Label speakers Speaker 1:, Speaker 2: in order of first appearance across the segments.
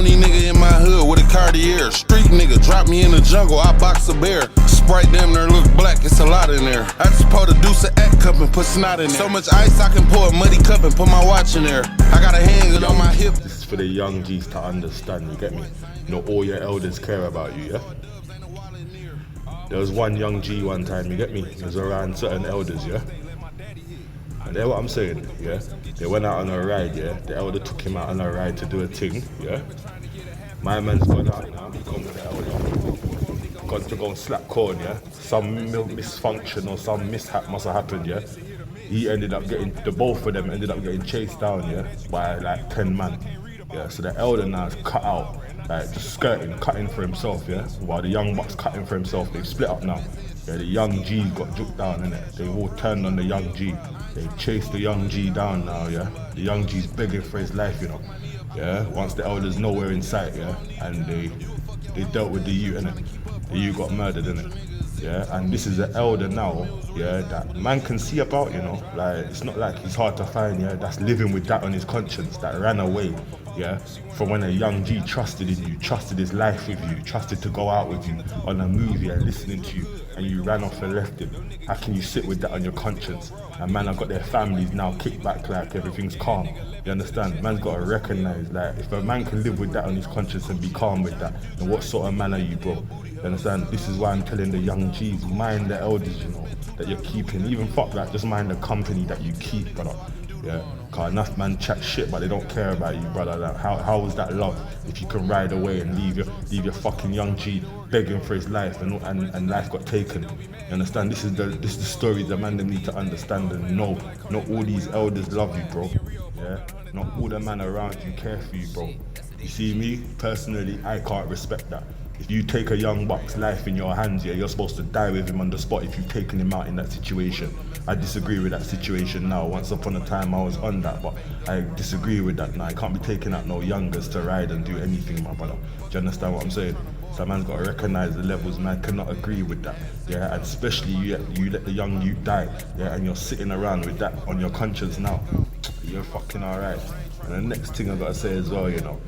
Speaker 1: only nigga in my hood with a Cartier. Street nigga, drop me in the jungle, I box a bear. Sprite damn near look black, it's a lot in there. I just pour the deuce of act cup and put snot in there. So much ice I can pour a muddy cup and put my watch in there. I got a handgun on my hip.
Speaker 2: This is for the young G's to understand, you get me? You know, all your elders care about you, yeah? There was one young G one time, you get me? He was around certain elders, yeah? And that's what I'm saying, yeah? They went out on a ride, yeah? The elder took him out on a ride to do a thing, yeah? My man's gone out now, gone with the elder. Gone to go and slap corn, yeah? Some misfunction or some mishap must have happened, yeah? He ended up getting, the both of them ended up getting chased down, yeah? By like 10 man, yeah? So the elder now is cut out, like just skirting, cutting for himself, yeah? While the young buck's cutting for himself, they've split up now. Yeah, the young G got juked down, innit? They all turned on the young G. They chased the young G down now, yeah? The young G's begging for his life, you know? Yeah, once the elders nowhere in sight, yeah? And they dealt with the youth, innit? The youth got murdered, innit? Yeah, and this is the elder now, yeah, that man can see about, you know? Like, it's not like he's hard to find, yeah? That's living with that on his conscience, that ran away, yeah? From when a young G trusted in you, trusted his life with you, trusted to go out with you on a movie and listening to you, and you ran off and left him. How can you sit with that on your conscience? And man have got their families now kicked back like everything's calm. You understand? Man's got to recognize, like, if a man can live with that on his conscience and be calm with that, then what sort of man are you, bro? You understand? This is why I'm telling the young G's, mind the elders, you know, that you're keeping. Even fuck that, just mind the company that you keep, brother. Yeah, cause enough man chat shit, but they don't care about you, brother. Like, how is that love if you can ride away and leave your fucking young G begging for his life and life got taken? You understand? This is the story the man them need to understand and know. Not all these elders love you, bro. Yeah, not all the man around you care for you, bro. You see me personally, I can't respect that. If you take a young buck's life in your hands, yeah, you're supposed to die with him on the spot if you've taken him out in that situation. I disagree with that situation now. Once upon a time I was on that, but I disagree with that now. I can't be taking out no youngers to ride and do anything, my brother. Do you understand what I'm saying? So man's got to recognize the levels, man cannot agree with that. Yeah, and especially you let the young youth die, yeah, and you're sitting around with that on your conscience now. You're fucking alright. And the next thing I gotta say as well, you know,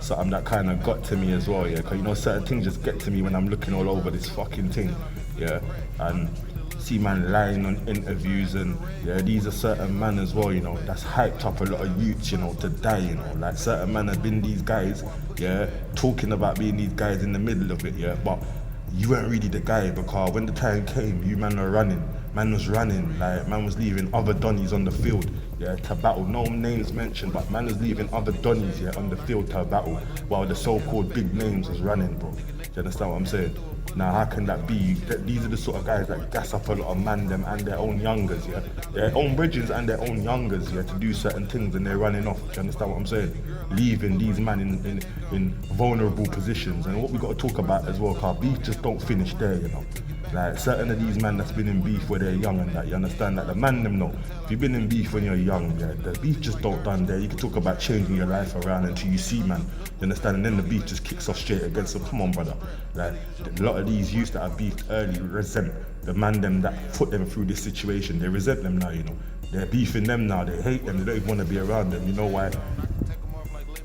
Speaker 2: something that kind of got to me as well, yeah, because you know certain things just get to me when I'm looking all over this fucking thing, yeah, and see man lying on interviews, and yeah, these are certain men as well, you know, that's hyped up a lot of youths, you know, to die, you know, like certain men have been these guys, yeah, talking about being these guys in the middle of it, yeah, but you weren't really the guy, because when the time came, you man were running. Man was running, like man was leaving other Donnies on the field, yeah, to battle. No names mentioned, but man was leaving other Donnies, yeah, on the field to battle, while the so-called big names was running, bro. Do you understand what I'm saying? Now, how can that be? These are the sort of guys that gas up a lot of man them and their own youngers, yeah, their own bridges and their own youngers, yeah, to do certain things, and they're running off. Do you understand what I'm saying? Leaving these men in vulnerable positions. And what we got to talk about as well, cause beef just don't finish there, you know. Like certain of these men that's been in beef where they're young and that, you understand that the man them know. If you've been in beef when you're young, yeah, the beef just don't done there. You can talk about changing your life around until you see, man. You understand? And then the beef just kicks off straight against them. Come on, brother. Like a lot of these youths that are beefed early resent the man them that put them through this situation. They resent them now, you know. They're beefing them now. They hate them. They don't even want to be around them. You know why?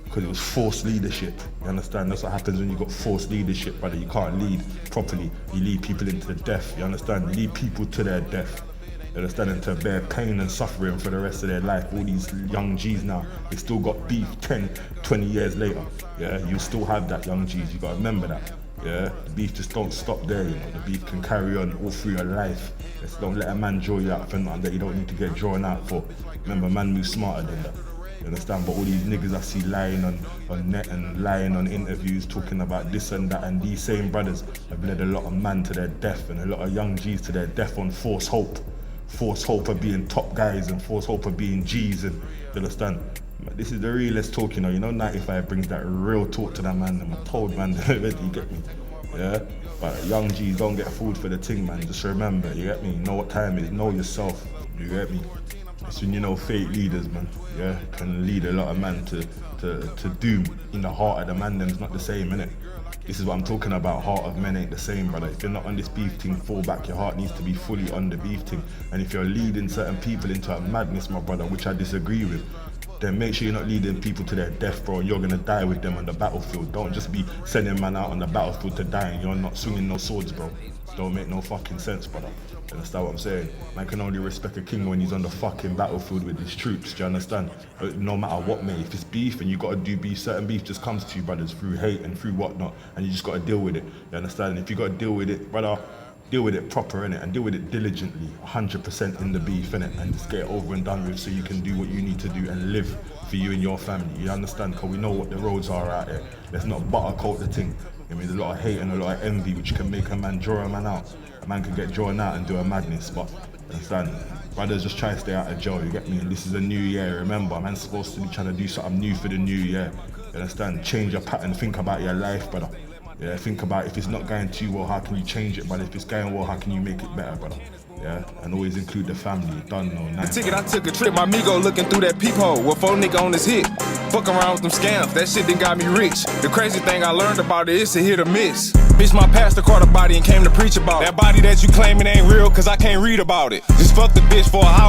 Speaker 2: Because it was forced leadership. You understand? That's what happens when you got forced leadership, brother. You can't lead properly. You lead people into the death. You understand? You lead people to their death. You understand? And to bear pain and suffering for the rest of their life. All these young G's now, they still got beef 10, 20 years later. Yeah, you still have that, young G's. You got to remember that. Yeah, the beef just don't stop there, you know. The beef can carry on all through your life. Just don't let a man draw you out for nothing that you don't need to get drawn out for. Remember, man moves smarter than that. You understand? But all these niggas I see lying on net and lying on interviews, talking about this and that, and these same brothers have led a lot of man to their death and a lot of young G's to their death on false hope. False hope of being top guys and false hope of being G's, and you understand? This is the realest talk, you know. You know 95 brings that real talk to that man. I'm a told man, you get me? Yeah? But young G's don't get fooled for the thing, man. Just remember, you get me? Know what time it is, know yourself, you get me? That's when you know fake leaders, man, yeah, can lead a lot of man to doom. In the heart of the man, them's not the same, innit? This is what I'm talking about. Heart of men ain't the same, brother. If you're not on this beef thing, fall back. Your heart needs to be fully on the beef thing. And if you're leading certain people into a madness, my brother, which I disagree with, then make sure you're not leading people to their death, bro. You're gonna die with them on the battlefield. Don't just be sending man out on the battlefield to die and you're not swinging no swords, bro. Don't make no fucking sense, brother. You understand what I'm saying? Man can only respect a king when he's on the fucking battlefield with his troops, do you understand? No matter what, mate. If it's beef and you gotta do beef, certain beef just comes to you, brothers, through hate and through whatnot, and you just gotta deal with it, you understand? And if you gotta deal with it, brother, deal with it proper, innit? And deal with it diligently, 100% in the beef, innit? And just get it over and done with so you can do what you need to do and live for you and your family, you understand? Because we know what the roads are out there. Let's not buttercoat the thing. I mean, there's a lot of hate and a lot of envy which can make a man draw a man out. A man can get drawn out and do a madness, but understand, brothers, just try to stay out of jail, you get me? And this is a new year, remember, man's supposed to be trying to do something new for the new year. You understand? Change your pattern, think about your life, brother. Yeah, think about if it's not going too well, how can you change it, brother? If it's going well, how can you make it better, brother? Yeah, and always include the family. Done, no, nice.
Speaker 3: The ticket, I took a trip, my amigo looking through that peephole with 4 nigga on his hip. Fuck around with them scams, that shit done got me rich. The crazy thing I learned about it is to hit or miss. Bitch, my pastor caught a body and came to preach about it. That body that you claiming ain't real, cause I can't read about it. Just fuck the bitch for an hour.